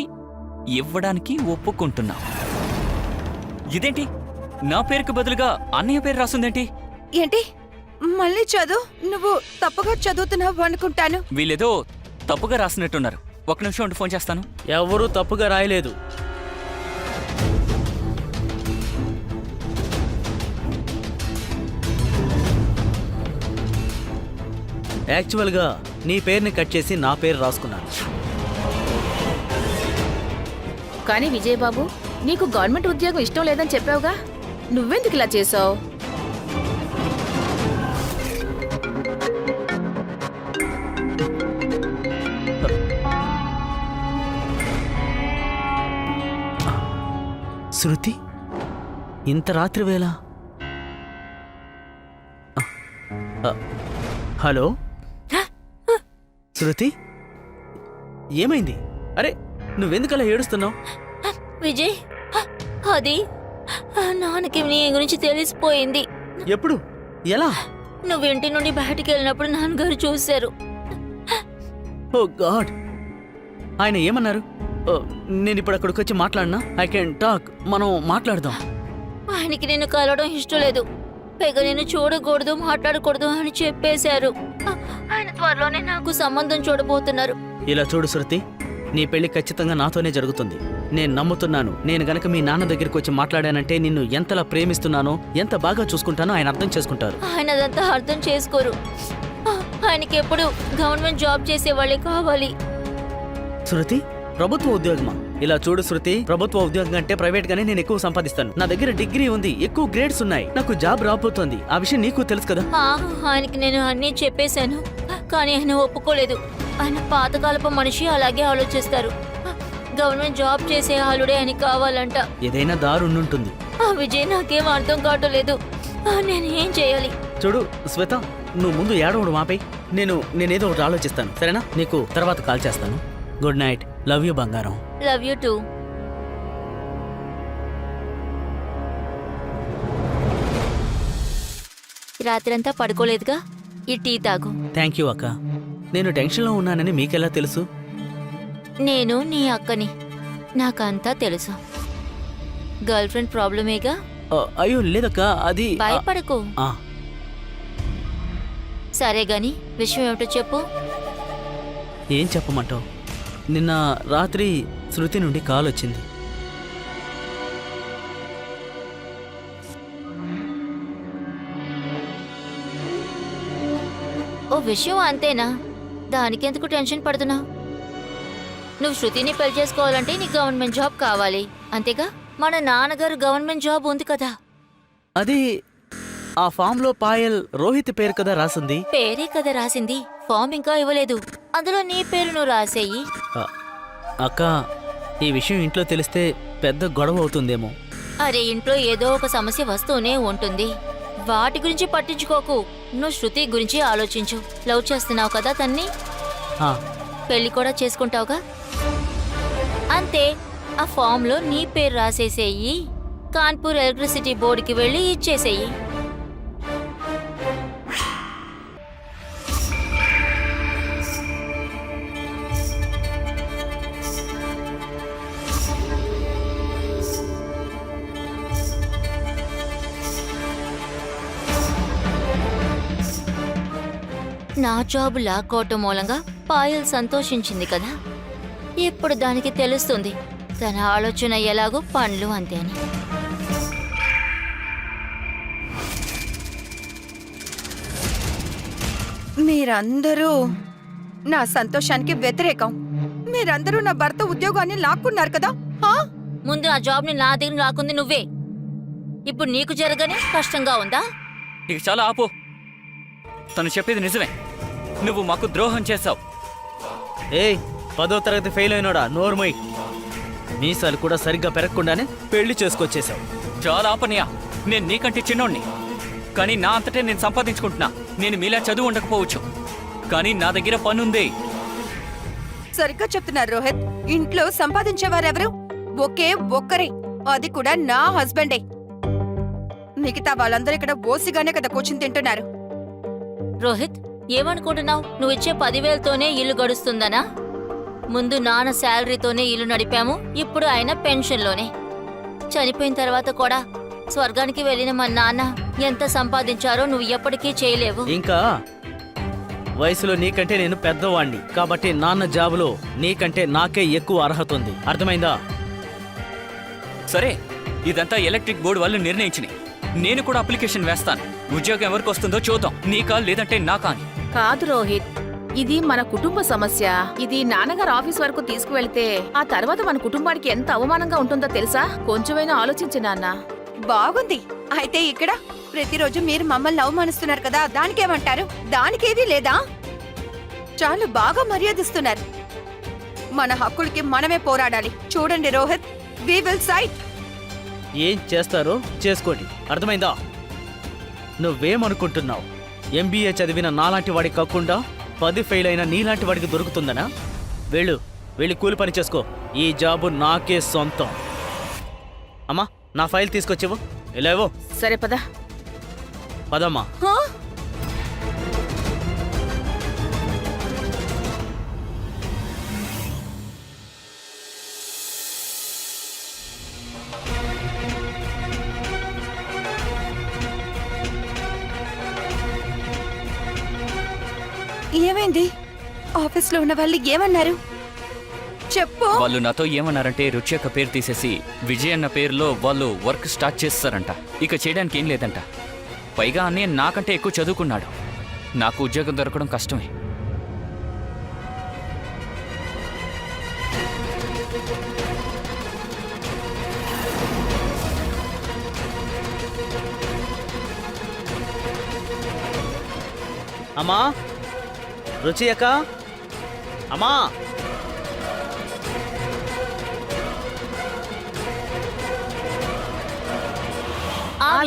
ఇవ్వడానికి ఒప్పుకుంటున్నాం. ఇదేంటి నా పేరుకు బదులుగా అన్నయ్య పేరు రాస్తుందేంటి? ఏంటి మళ్ళీ చదువు? నువ్వు తప్పుగా చదువుతున్నావు అనుకుంటాను. వీళ్ళేదో తప్పుగా రాసినట్టున్నారు. ఒక నిమిషం ఉండి ఫోన్ చేస్తాను. ఎవరూ తప్పుగా రాయలేదు. యాక్చువల్గా నీ పేరుని కట్ చేసి నా పేరు రాసుకున్నాను. కానీ విజయబాబు, నీకు గవర్నమెంట్ ఉద్యోగం ఇష్టం లేదని చెప్పావుగా, నువ్వెందుకు ఇలా చేసావు? శృతి, ఇంత రాత్రి వేళ? హలో శృతి, ఏమైంది? అరే నువ్వెందుకలా ఏడుస్తున్నావు? విజయ్, అది నాన్నకి నీ గురించి తెలిసిపోయింది. ఎప్పుడు? ఎలా? నువ్వు ఇంటి నుండి బయటికి వెళ్ళినప్పుడు నాన్నగారు చూశారు. ఓ గాడ్, ఆయన ఏమన్నారు? నేను ఇప్పుడు అక్కడికి వచ్చి మాట్లాడినా? ఐ కెన్ టాక్, మనం మాట్లాడదాం. ఆయనకి నేను కలవడం ఇష్టం లేదు, పైగా నేను చూడకూడదు, మాట్లాడకూడదు అని చెప్పేశారు. ఆయన త్వరలోనే నాకు సంబంధం చూడబోతున్నారు. ఇలా చూడు శృతి, నీ పెళ్లి ఖచ్చితంగా నాతోనే జరుగుతుంది. నేను నమ్ముతున్నాను. నేను గనక మీ నాన్న దగ్గరికి వచ్చి మాట్లాడానంటే నిన్ను ఎంతలా ప్రేమిస్తున్నానో, ఎంత బాగా చూసుకుంటానో ఆయన అర్థం చేసుకుంటారు. ఆయన అదంతా అర్థం చేసుకోరు. ఆయనకి ఎప్పుడు గవర్నమెంట్ జాబ్ చేసే వాళ్ళే కావాలి. శృతి, ప్రభుత్వ ఉద్యోగమా? ఇలా చూడు శృతి, ప్రభుత్వ ఉద్యోగం అంటే ప్రైవేట్ గానే నేను ఎక్కువ సంపాదిస్తాను. నా దగ్గర డిగ్రీ ఉంది, ఎక్కువ గ్రేడ్స్ ఉన్నాయి, నాకు జాబ్ రాబోతోంది. ఆ విషయం నీకు తెలుసు కదా. ఆయనకి నేను అన్నీ చెప్పేశాను, కానీ ఆయన ఒప్పుకోలేదు. ఆయన పాతకాలపు మనిషి, అలాగే ఆలోచిస్తారు. గవర్నమెంట్ జాబ్ చేసే ఆలుడే ఆయన కావాలంట. ఏదైనా దారి ఉండుంటుంది. విజయ్, నాకేం అర్థం కావట్లేదు. నేను ఏం చేయాలి? చూడు శ్వేత, నువ్వు ముందు ఏడవడం ఆపై, నేనేదో ఒకటి ఆలోచిస్తాను, సరేనా? నీకు తర్వాత కాల్ చేస్తాను. Good night. లవ్ యూ బంగారం. Love you two. రాత్రంతా పడుకోలేదుగా, ఈ టీ తాగు. థ్యాంక్ యూ అక్క. నేను టెన్షన్లో ఉన్నానని మీకెలా తెలుసు? నేను నీ అక్కని, నాకంతా తెలుసు. గర్ల్ ఫ్రెండ్ ప్రాబ్లమేగా? అయ్యో లేదక్క, అది భయపడకు. ఆ, సరే గాని విషయం ఏమిటో చెప్పు. ఏం చెప్పమంటావు? నిన్న రాత్రి శృతి నుండి కాల్ వచ్చింది. ఓ విషయం అంతేనా? దానికెందుకు టెన్షన్ పడుతున్నావు? నువ్వు శృతిని పెళ్లి చేసుకోవాలంటే నీకు గవర్నమెంట్ జాబ్ కావాలి, అంతేగా? మన నాన్నగారు గవర్నమెంట్ జాబ్ ఉంది కదా. అది ఆ ఫామ్ లో పాయల్ రోహిత్ పేరు కదా రాసింది. పేరే కదా రాసింది, ఫామ్ ఇంకా ఇవ్వలేదు. అందులో నీ పేరు నువ్వు రాసేయి. అక్క, ఈ విషయం ఇంట్లో తెలిస్తే పెద్ద గొడవ అవుతుందేమో. అరే, ఇంట్లో ఏదో ఒక సమస్య వస్తూనే ఉంటుంది. వాటి గురించి పట్టించుకోకు. నువ్వు శృతి గురించి ఆలోచించు. లవ్ చేస్తున్నావు కదా తన్ని, ఆ, పెళ్లి కూడా చేసుకుంటావుగా. అంతే, ఆ ఫామ్లో నీ పేరు రాసేసేయి. కాన్పూర్ ఎలక్ట్రిసిటీ బోర్డుకి వెళ్ళి ఇచ్చేసేయి. నా జాబు లాక్కోవటం మూలంగా పాయల్ సంతోషించింది కదా. ఇప్పుడు దానికి తెలుస్తుంది తన ఆలోచన ఎలాగో పనులు అంతే అని. మీరందరూ నా సంతోషానికి వ్యతిరేకం. మీరందరూ నా భర్త ఉద్యోగాన్ని లాక్కున్నారు కదా. హా? ముందు ఆ జాబ్ని నా దగ్గర లాక్కుంది నువ్వే. ఇప్పుడు నీకు జరగని కష్టంగా ఉందా? ఇక చాలా ఆపు. తను చెప్పేది నిజమే. నువ్వు మాకు ద్రోహం చేశావు. ఏయ్ 10వ తరగతి ఫెయిల్ అయినోడా, నోర్మోయ్. మీసాలు కూడా సరిగ్గా పెరగకుండానే పెళ్లి చేసుకొచ్చేసావు. చాలా ఆపనయ్యా. నేను నీకంటే చిన్నోణ్ణి, కానీ నా అంతటే నేను సంపాదించుకుంటున్నా. నేను మీలా చదువు ఉండకపోవచ్చు, కానీ నా దగ్గర పనుంది. సరిగ్గా చెప్తున్నారు రోహిత్. ఇంట్లో సంపాదించేవారెవరు? ఒకే ఒక్కరే, అది కూడా నా హస్బెండే. మిగతా వాళ్ళందరూ ఇక్కడ ఓసిగానే కదా కూర్చుని తింటున్నారు. రోహిత్, ఏమనుకుంటున్నావు? నువ్విచ్చే 10,000తోనే ఇల్లు గడుస్తుందనా? ముందు నాన్న శాలరీతోనే ఇల్లు నడిపాము, ఇప్పుడు ఆయన పెన్షన్లోనే. చనిపోయిన తర్వాత కూడా స్వర్గానికి వెళ్ళిన మా నాన్న ఎంత సంపాదించారో నువ్వు ఎప్పటికీ చేయలేవు. ఇంకా వయసులో నీకంటే నేను పెద్దవాణ్ణి, కాబట్టి నాన్న జాబులో నీకంటే నాకే ఎక్కువ అర్హత ఉంది. అర్థమైందా? సరే, ఇదంతా ఎలక్ట్రిక్ బోర్డు వాళ్ళు నిర్ణయించినాయి. నేను కూడా అప్లికేషన్ వేస్తాను. ఉద్యోగం ఎవరికి వస్తుందో చూద్దాం, నీకా లేదంటే నాకా అని. కాదు రోహిత్, ఇది మన కుటుంబ సమస్య. ఇది నాన్నగారు ఆఫీస్ వరకు తీసుకువెళ్తే ఆ తర్వాత మన కుటుంబానికి ఎంత అవమానంగా ఉంటుందో తెలుసా? కొంచెమైనా ఆలోచించు నాన్న. బాగుంది. అయితే ఇక్కడ ప్రతిరోజు మీరు మమ్మల్ని అవమానిస్తున్నారు కదా, దానికేమంటారు? దానికేదీ లేదా? చాలా బాగా మర్యాదిస్తున్నారు. మన హక్కులకి మనమే పోరాడాలి. చూడండి రోహిత్, వి విల్ సైట్. ఏం చేస్తారో చేసుకోండి. అర్థమైందా? నువ్వేమనుకుంటున్నావు? ఎంబీఏ చదివిన నాలాంటి వాడికి కాకుండా 10 ఫెయిల్ అయిన నీలాంటి వాడికి దొరుకుతుందనా? వెళ్ళి కూలి పని చేసుకో. ఈ జాబు నాకే సొంతం. అమ్మా, నా ఫైల్ తీసుకొచ్చేవు. ఇలావో. సరే పద. పదమ్మా. హా? ఏమైంది? ఆఫీస్లో ఉన్న వాళ్ళు ఏమన్నారు? చెప్పు. వాళ్ళు నాతో ఏమన్నారంటే రుచి యొక్క పేరు తీసేసి విజయ్ అన్న పేరులో వాళ్ళు వర్క్ స్టార్ట్ చేస్తారంట. ఇక చేయడానికి ఏం లేదంట. పైగా అన్నయ్య నాకంటే ఎక్కువ చదువుకున్నాడు. నాకు ఉద్యోగం దొరకడం కష్టమే. అమ్మా, రుచి అక్క, అమ్మా.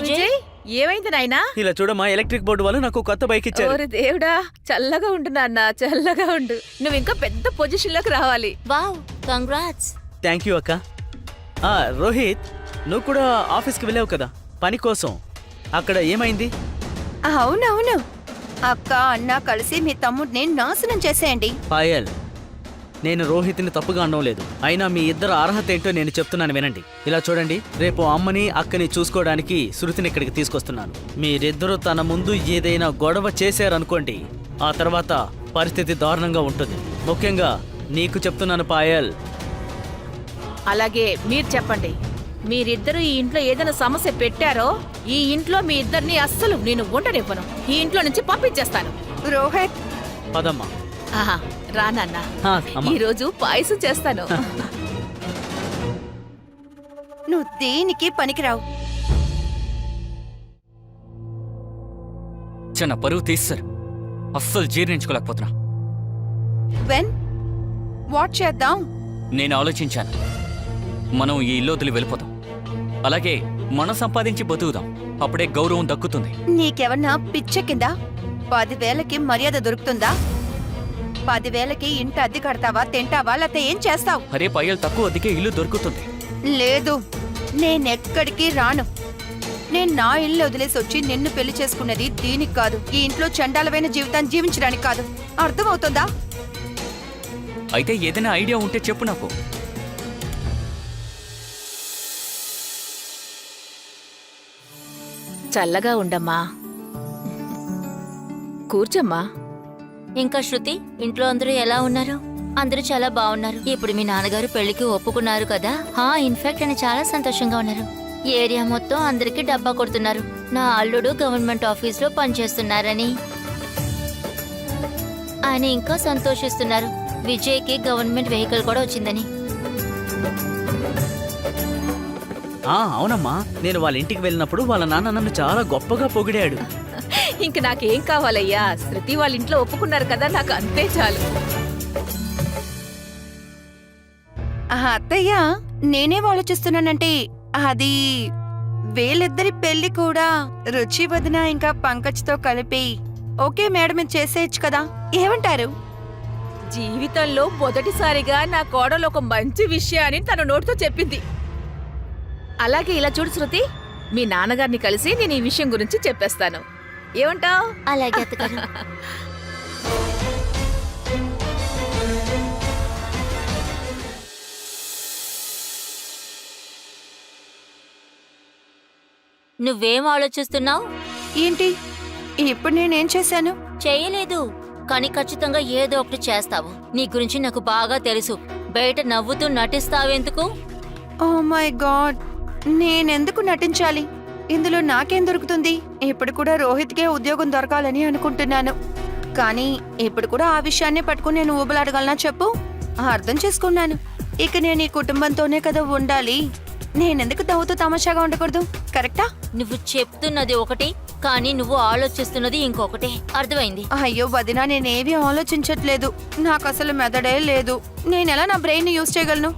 విజయ్, ఏమైంది నాయనా? ఇలా చూడమ్మా, ఎలక్ట్రిక్ బోర్డు వాళ్ళు నాకు కొత్త బైక్ ఇచ్చారు. ఓరి దేవుడా, చల్లగా ఉండు నాన్న, చల్లగా ఉండు. నువ్వు ఇంకా పెద్ద పొజిషన్ లోకి రావాలి. Wow, congrats. థ్యాంక్ యూ అక్క. రోహిత్, నువ్వు కూడా ఆఫీస్కి వెళ్ళావు కదా పని కోసం. అక్కడ ఏమైంది? అవునవును, అక్క అన్న కలిసి మీ తమ్ముడిని నాశనం చేసేయండి. పాయల్, నేను రోహిత్ని తప్పుగా అనడం లేదు. అయినా మీ ఇద్దరు అర్హత ఏంటో నేను చెప్తున్నాను వినండి. ఇలా చూడండి, రేపు అమ్మని అక్కని చూసుకోవడానికి శృతిని ఇక్కడికి తీసుకొస్తున్నాను. మీరిద్దరూ తన ముందు ఏదైనా గొడవ చేశారనుకోండి, ఆ తర్వాత పరిస్థితి దారుణంగా ఉంటుంది. ముఖ్యంగా నీకు చెప్తున్నాను పాయల్. అలాగే మీరు చెప్పండి. మీరిద్దరూ ఈ ఇంట్లో ఏదైనా సమస్య పెట్టారో ఈ ఇంట్లో మీ ఇద్దరిని అస్సలు నేను ఉండనివ్వను. ఈ ఇంట్లో నుంచి పంపించేస్తాను. రోహిత్, పదమ్మా. ఆహా, రా నాన్న, అమ్మా. ఈ రోజు పాయసం చేస్తాను. నువ్వు దేనికి పనికిరావు. చిన్న పరువు తీస్తారు. అస్సలు జీర్ణించుకోలేకపోతున్నా. వెన్ వాట్ చేద్దాం? నేను ఆలోచించాను. మనం ఈ ఇల్లు వదిలి వెళ్ళిపోతాం. అలాగే మనం సంపాదించి బతుకుదాం. అప్పుడే గౌరవం దక్కుతుంది. నీకెవన్నా పిచ్చ కింద 10,000కి మర్యాద దొరుకుతుందా? 10,000కి ఇంటి అద్దె కడతావా, తింటావా, లేకపోతే ఏం చేస్తావు? అరే పాయల్, తక్కువ అద్దెకే ఇల్లు దొరుకుతుంది. లేదు, నేనెక్కడికి రాను. నేను నా ఇల్లు వదిలేసి వచ్చి నిన్ను పెళ్లి చేసుకున్నది దీనికి కాదు, ఈ ఇంట్లో చండాలమైన జీవితాన్ని జీవించడానికి కాదు. అర్థమవుతుందా? అయితే ఏదైనా ఐడియా ఉంటే చెప్పు నాకు. చల్లగా ఉండమ్మా. కూర్చోమ్మా. ఇంకా శృతి, ఇంట్లో అందరూ ఎలా ఉన్నారు? అందరూ చాలా బాగున్నారు. ఇప్పుడు మీ నాన్నగారు పెళ్లికి ఒప్పుకున్నారు కదా? ఇన్ఫాక్ట్ ఆయన చాలా సంతోషంగా ఉన్నారు. ఏరియా మొత్తం అందరికీ డబ్బా కొడుతున్నారు. నా అల్లుడు గవర్నమెంట్ ఆఫీస్లో పనిచేస్తున్నారని ఆయన ఇంకా సంతోషిస్తున్నారు. విజయ్కి గవర్నమెంట్ వెహికల్ కూడా వచ్చిందని. అవునమ్మా, నేను వాళ్ళ ఇంటికి వెళ్ళినప్పుడు వాళ్ళ నాన్న నన్ను చాలా గొప్పగా పొగిడాడు. ఇంక నాకేం కావాలయ్యా? శృతి వాళ్ళ ఇంట్లో ఒప్పుకున్నారు కదా, నాకు అంతే చాలు. అత్తయ్య, నేనేం ఆలోచిస్తున్నానంటే అది వీళ్ళిద్దరి పెళ్లి కూడా రుచి వదిన ఇంకా పంకజ్తో కలిపి ఓకే మేడం మీద చేసేయచ్చు కదా, ఏమంటారు? జీవితంలో మొదటిసారిగా నా కోడలు ఒక మంచి విషయాన్ని తన నోటితో చెప్పింది. అలాగే ఇలా చూడు శృతి, మీ నాన్నగారిని కలిసి నేను ఈ విషయం గురించి చెప్పేస్తాను. ఏమంటావ్? అలాగే అత్తగారు. నువ్వేం ఆలోచిస్తున్నావు? ఏంటి ఇప్పుడు నేనేం చేశాను? చేయలేదు, కానీ ఖచ్చితంగా ఏదో ఒకటి చేస్తావు. నీ గురించి నాకు బాగా తెలుసు. బయట నవ్వుతూ నటిస్తావెందుకు? ఓ మై గాడ్, నేనెందుకు నటించాలి? ఇందులో నాకేం దొరుకుతుంది? ఇప్పుడు కూడా రోహిత్కే ఉద్యోగం దొరకాలని అనుకుంటున్నాను. కానీ ఇప్పుడు కూడా ఆ విషయాన్ని పట్టుకుని నేను ఊబలాడగలనా చెప్పు? అర్థం చేసుకున్నాను. ఇక నేను ఈ కుటుంబంతోనే కదా ఉండాలి. నేనెందుకు నవ్వుతూ తమాషాగా ఉండకూడదు? కరెక్టా? నువ్వు చెప్తున్నది ఒకటి, కానీ నువ్వు ఆలోచిస్తున్నది ఇంకొకటి. అర్థమైంది? అయ్యో వదినా, నేనేవి ఆలోచించట్లేదు. నాకు అసలు మెదడే లేదు. నేనెలా నా బ్రెయిన్ యూజ్ చేయగలను?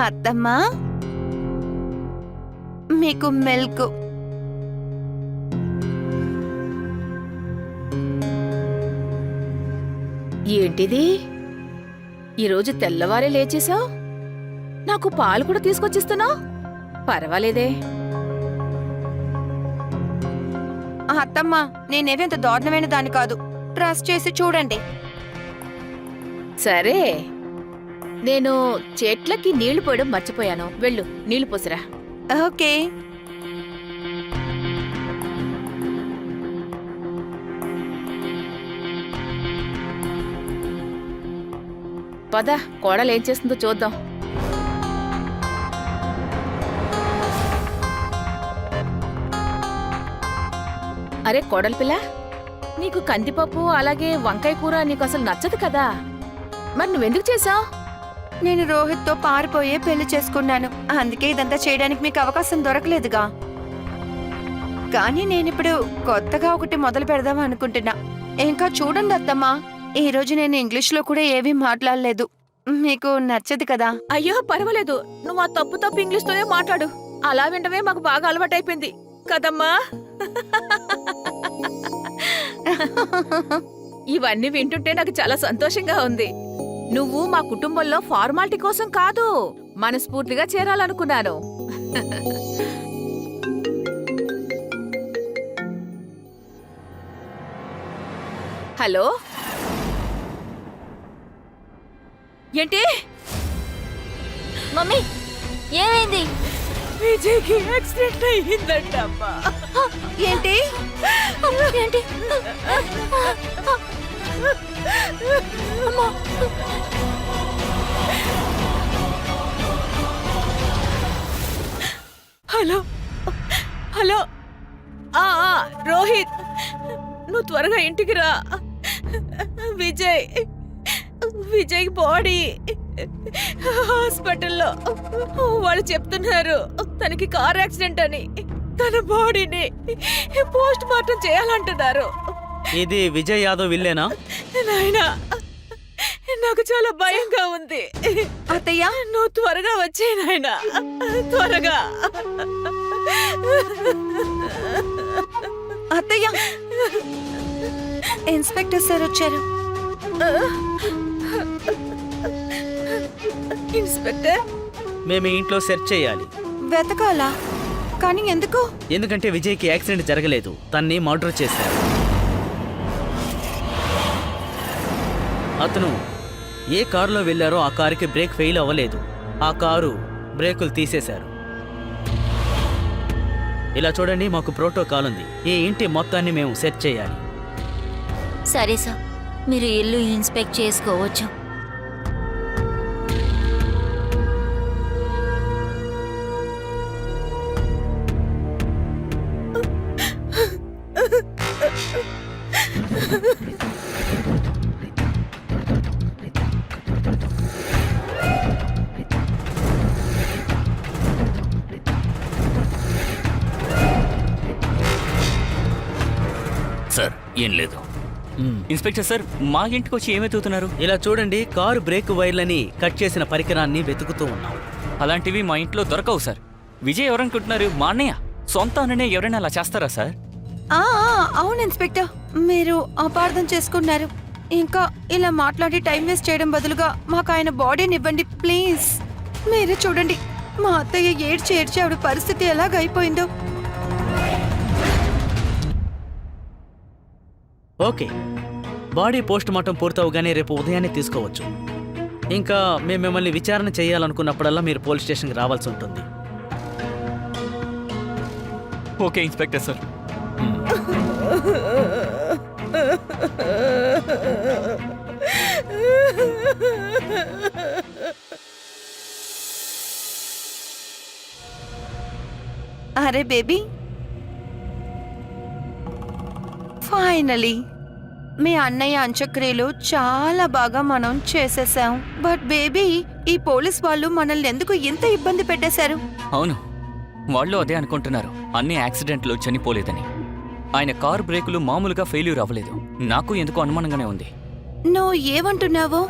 అత్తమ్మా, మీకు మిల్క్. ఏంటిది? ఈరోజు తెల్లవారే లేచేశావు, నాకు పాలు కూడా తీసుకొచ్చిస్తున్నావు. పర్వాలేదే. అత్తమ్మా, నేనేవేంత దారుణమైన దాన్ని కాదు. ట్రస్ట్ చేసి చూడండి. సరే, నేను చెట్లకి నీళ్లు పోయడం మర్చిపోయాను. వెళ్ళు, నీళ్లు పోసిరా. ఓకే. పద, కోడలు ఏం చేస్తుందో చూద్దాం. అరే కోడలి పిల్ల, నీకు కందిపప్పు అలాగే వంకాయ కూర నీకు అసలు నచ్చదు కదా, మరి నువ్వెందుకు చేసావు? నేను రోహిత్తో పారిపోయే పెళ్లి చేసుకున్నాను. అందుకే ఇదంతా చేయడానికి మీకు అవకాశం దొరకలేదుగా. కానీ నేనిప్పుడు కొత్తగా ఒకటి మొదలు పెడదాం అనుకుంటున్నా. ఇంకా చూడండి అత్తమ్మా, ఈ రోజు నేను ఇంగ్లీష్లో కూడా ఏమీ మాట్లాడలేదు. మీకు నచ్చదు కదా? అయ్యో పర్వాలేదు, నువ్వు ఆ తప్పు ఇంగ్లీష్తోనే మాట్లాడు. అలా వినడమే మాకు బాగా అలవాటైపోయింది కదమ్మా. ఇవన్నీ వింటుంటే నాకు చాలా సంతోషంగా ఉంది. నువ్వు మా కుటుంబంలో ఫార్మాలిటీ కోసం కాదు, మనస్ఫూర్తిగా చేరాలనుకున్నాను. హలో, ఏంటి? మమ్మీ, ఏమైంది? విజయ్కి యాక్సిడెంట్ అయ్యిందంటమ్మా. ఏంటి? ఏంటి? అమ్మా. హలో హలో, రోహిత్, నువ్వు త్వరగా ఇంటికి రా. విజయ్ బాడీ హాస్పిటల్లో. వాళ్ళు చెప్తున్నారు తనకి కార్ యాక్సిడెంట్ అని. తన బాడీని పోస్ట్ మార్టం చేయాలంటున్నారు. ఇది విజయ్ యాదవ్ ఇల్లేనా? నాయనా, నాకు చాలా భయంగా ఉంది. అత్తయ్య నువ్వు త్వరగా వచ్చే నాయనా, త్వరగా. అత్తయ్య ఇన్స్పెక్టర్ సార్ వచ్చారు. ఇన్స్పెక్టర్, మేము ఈ ఇంట్లో సెర్చ్ చేయాలి. వెతకాలా? కానీ ఎందుకు? ఎందుకంటే విజయ్కి యాక్సిడెంట్ జరగలేదు, తన్ని మర్డర్ చేశారు. అతను ఏ కారులో వెళ్ళారో ఆ కారుకి బ్రేక్ ఫెయిల్ అవ్వలేదు. ఆ కారు బ్రేకులు తీసేశారు. ఇలా చూడండి, మాకు ప్రోటోకాల్ ఉంది. ఈ ఇంటి మొత్తాన్ని మేము సెర్చ్ చేయాలి. సరే సార్, మీరు ఇల్లు ఇన్స్పెక్ట్ చేసుకోవచ్చు. సార్ ఏం లేదు. ఇన్స్పెక్టర్ సార్, మా ఇంటికి వచ్చి ఏమెతుకుతున్నారు? ఇలా చూడండి, కారు బ్రేక్ వైర్లని కట్ చేసిన పరికరాన్ని వెతుకుతూ ఉన్నాం. అలాంటివి మా ఇంట్లో దొరకవు సార్. విజయ్ ఎవరనుకుంటున్నారు? మా అన్నయ్య. సొంత అన్ననే ఎవరైనా అలా చేస్తారా సార్? అవును ఇన్స్పెక్టర్, మీరు అపార్థం చేసుకున్నారు. ఇంకా ఇలా మాట్లాడి టైం వేస్ట్ చేయడం బదులుగా మాకు ఆయన బాడీని ఇవ్వండి ప్లీజ్. మీరే చూడండి, మా అత్తయ్య ఏడ్చి ఏడ్చి ఆవిడ పరిస్థితి ఎలాగైపోయిందో. ఓకే, బాడీ పోస్ట్ మార్టం పూర్తవగానే రేపు ఉదయాన్నే తీసుకోవచ్చు. ఇంకా మేము మిమ్మల్ని విచారణ చేయాలనుకున్నప్పుడల్లా మీరు పోలీస్ స్టేషన్కి రావాల్సి ఉంటుంది. Okay inspector sir. అరే బేబీ, ఫైనలీ మీ అన్నయ్య అంత్యక్రియలు చాలా బాగా మనం చేసేసాం. బట్ బేబీ, ఈ పోలీస్ వాళ్ళు మనల్ని ఎందుకు ఇంత ఇబ్బంది పెట్టేశారు? అవును, వాళ్ళు అదే అనుకుంటున్నారు. అన్ని యాక్సిడెంట్లు చనిపోలేదని. ఆయన కారు బ్రేకులు మామూలుగా ఫెయిల్యూర్ అవ్వలేదు. నాకు ఎందుకో అనుమానంగానే ఉంది. నువ్వు ఏమంటున్నావు?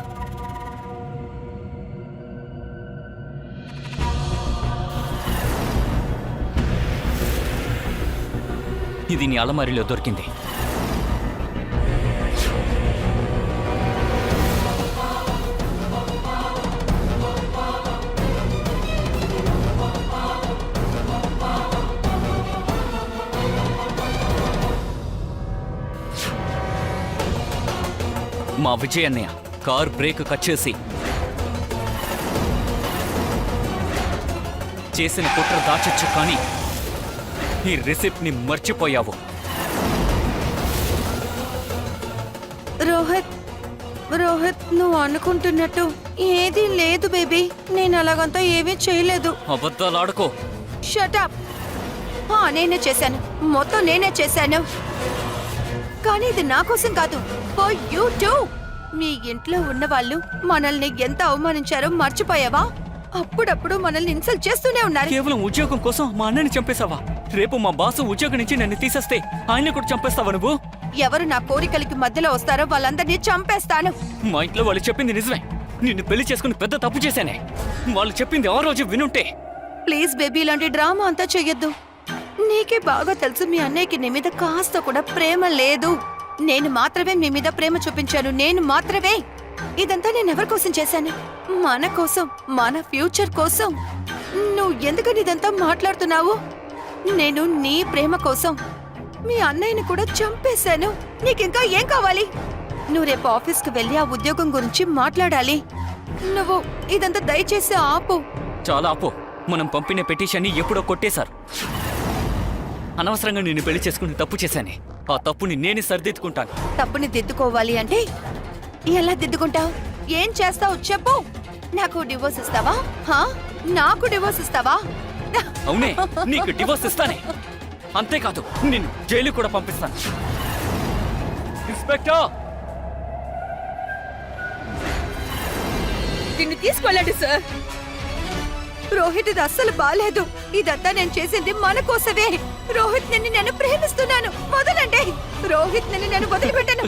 ఇది నీ అలమారిలో దొరికింది. మా విజయ్ అన్నయ్య కార్ బ్రేక్ కట్ చేసి చేసిన కుట్ర దాచొచ్చు, కానీ ఈ రిసిప్ట్ ని మర్చిపోయావు. రోహిత్, రోహిత్, నువ్వు అనుకుంటున్నట్టు ఏదీ లేదు బేబీ. నేను అలాగంతా ఏమీ చేయలేదు. అబద్ధాలాడుకో. షటప్. నేనే చేశాను, మొత్తం నేనే చేశాను. కానీ ఇది నా కోసం కాదు, ఫర్ యూ టూ. మీ ఇంట్లో ఉన్న వాళ్ళు మనల్ని ఎంత అవమానించారో మర్చిపోయావా? అప్పుడప్పుడు మనల్ని ఇన్సల్ట్ చేస్తూనే ఉన్నారు. కేవలం ఉద్యోగం కోసం మా అన్నని చంపేశావా? రేపు మా బాసు ఉద్యోగం నుంచి నన్ను తీసేస్తే ఆయన కూడా చంపేస్తావా నువ్వు? ఎవరు నా కోరికలకి మధ్యలో వస్తారో వాళ్ళందరినీ చంపేస్తాను. మా ఇంట్లో వాళ్ళు చెప్పింది నిజమే. నిన్ను పెళ్లి చేసుకుని పెద్ద తప్పు చేశానే. వాళ్ళు చెప్పింది ఆ రోజు వినుంటే. ప్లీజ్ బేబీ, ఇలాంటి డ్రామా అంతా చెయ్యొద్దు. నీకే బాగా తెలుసు మీ అన్నయ్యకి నీ మీద కాస్త కూడా ప్రేమ లేదు. నేను మాత్రమే మీ మీద ప్రేమ చూపించాను, నేను మాత్రమే. ఇదంతా నేను ఎవరి కోసం చేశాను? మన కోసం, మన ఫ్యూచర్ కోసం. నువ్వు ఎందుకని ఇదంతా మాట్లాడుతున్నావు? నేను నీ ప్రేమ కోసం మీ అన్నయ్యని కూడా చంపేశాను. నీకింకా ఏం కావాలి? నువ్వు రేపు ఆఫీస్కి వెళ్ళి ఆ ఉద్యోగం గురించి మాట్లాడాలి. నువ్వు ఇదంతా దయచేసి ఆపు. చాలా ఆపు. మనం పంపిన పిటిషన్ని ఎప్పుడో కొట్టేశారు. అనవసరంగా నిన్ను పెళ్లి చేసుకుని తప్పు చేశానే. ఆ తప్పుని నేనే సరిదిద్దుకుంటాను. తప్పుని దిద్దుకోవాలి అంటే ఎలా దిద్దుకుంటావు? ఏం చేస్తావు చెప్పు. నాకు డివోర్స్ ఇస్తావా? నాకు డివోర్స్ ఇస్తావా? అవునే, నీకు డివోర్స్ ఇస్తానే. అంతేకాదు, నిన్ను జైలు కూడా పంపిస్తాను. ఇన్స్పెక్టర్, దీన్ని తీసుకెళ్ళండి సార్, రోహిత్ ఇది అస్సలు బాలేదు. ఇదంతా నేను చేసింది మన కోసమే. రోహిత్ నిన్ను నేను ప్రేమిస్తున్నాను. వదలండి. రోహిత్ నిన్ను నేను వదిలిపెట్టాను.